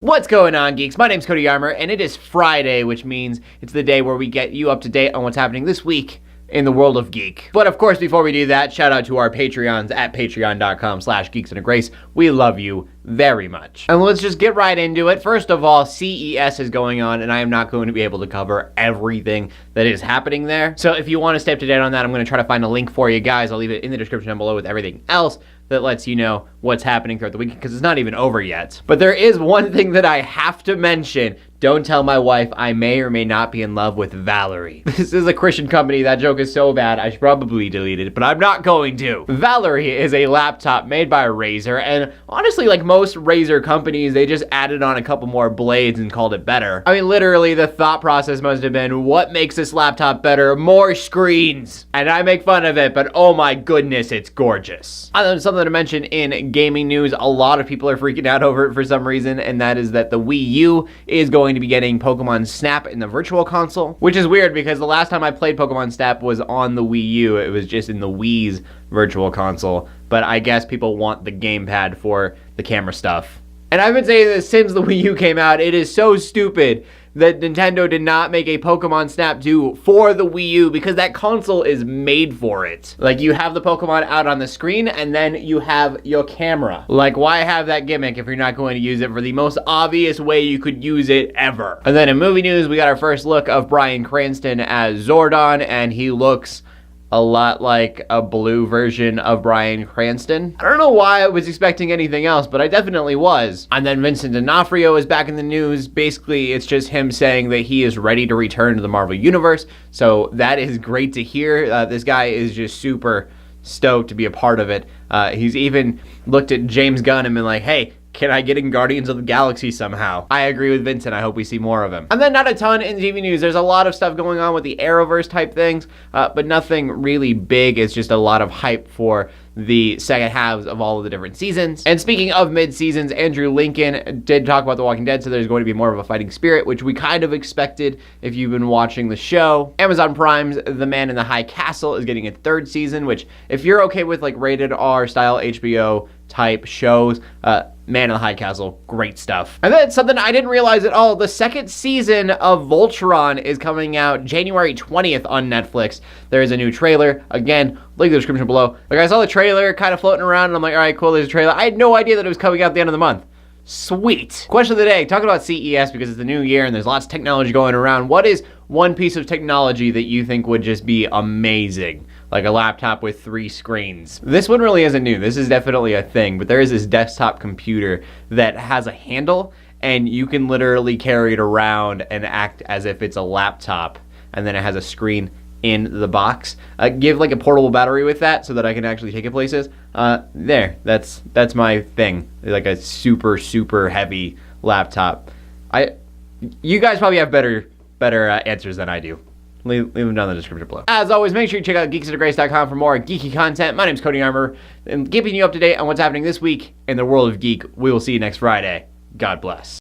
What's going on, geeks? My name's Cody Armour, and it is Friday, which means it's the day where we get you up to date on what's happening this week in the world of geek. But of course, before we do that, shout out to our Patreons at patreon.com/geeksandagrace. We love you very much. And let's just get right into it. First of all, CES is going on, and I am not going to be able to cover everything that is happening there. So if you want to stay up to date on that, I'm going to try to find a link for you guys. I'll leave it in the description down below with everything else that lets you know what's happening throughout the week, because it's not even over yet. But there is one thing that I have to mention. Don't tell my wife I may or may not be in love with Valerie. This is a Christian company. That joke is so bad, I should probably delete it, but I'm not going to. Valerie is a laptop made by Razer, and honestly, like most Razer companies, they just added on a couple more blades and called it better. I mean, literally, the thought process must have been, what makes this laptop better? More screens. And I make fun of it, but oh my goodness, it's gorgeous. And then something to mention in gaming news, a lot of people are freaking out over it for some reason, and that is that the WiiU is going to be getting Pokemon Snap in the Virtual Console, which is weird because the last time I played Pokemon Snap was on the Wii U. It was just in the Wii's Virtual Console, but I guess people want the gamepad for the camera stuff. And I've been saying this since the Wii U came out. It is so stupid that Nintendo did not make a Pokemon Snap 2 for the Wii U, because that console is made for it. Like, you have the Pokemon out on the screen, and then you have your camera. Like, why have that gimmick if you're not going to use it for the most obvious way you could use it ever? And then in movie news, we got our first look of Bryan Cranston as Zordon, and he looks a lot like a blue version of Bryan Cranston. I don't know why I was expecting anything else, but I definitely was. And then Vincent D'Onofrio is back in the news. Basically, it's just him saying that he is ready to return to the Marvel Universe. So that is great to hear. This guy is just super stoked to be a part of it. He's even looked at James Gunn and been like, hey, can I get in Guardians of the Galaxy somehow? I agree with Vincent. I hope we see more of him. And then not a ton in TV news. There's a lot of stuff going on with the Arrowverse type things, but nothing really big. It's just a lot of hype for the second halves of all of the different seasons. And speaking of mid-seasons, Andrew Lincoln did talk about The Walking Dead, so there's going to be more of a fighting spirit, which we kind of expected if you've been watching the show. Amazon Prime's The Man in the High Castle is getting a third season, which if you're okay with like rated R style HBO type shows, Man in the High Castle, great stuff. And then something I didn't realize at all, the second season of Voltron is coming out January 20th on Netflix. There is a new trailer. Again, link in the description below. Like, I saw the trailer kind of floating around, and I'm like, all right, cool, there's a trailer. I had no idea that it was coming out at the end of the month. Sweet. Question of the day, talking about CES because it's the new year and there's lots of technology going around. What is one piece of technology that you think would just be amazing? Like a laptop with 3 screens. This one really isn't new. This is definitely a thing, but there is this desktop computer that has a handle, and you can literally carry it around and act as if it's a laptop, and then it has a screen in the box. Give like a portable battery with that so that I can actually take it places. There, that's my thing. Like a super, super heavy laptop. You guys probably have better answers than I do. Leave them down in the description below. As always, make sure you check out geeksandagrace.com for more geeky content. My name's Cody Armour, and keeping you up to date on what's happening this week in the world of geek. We will see you next Friday. God bless.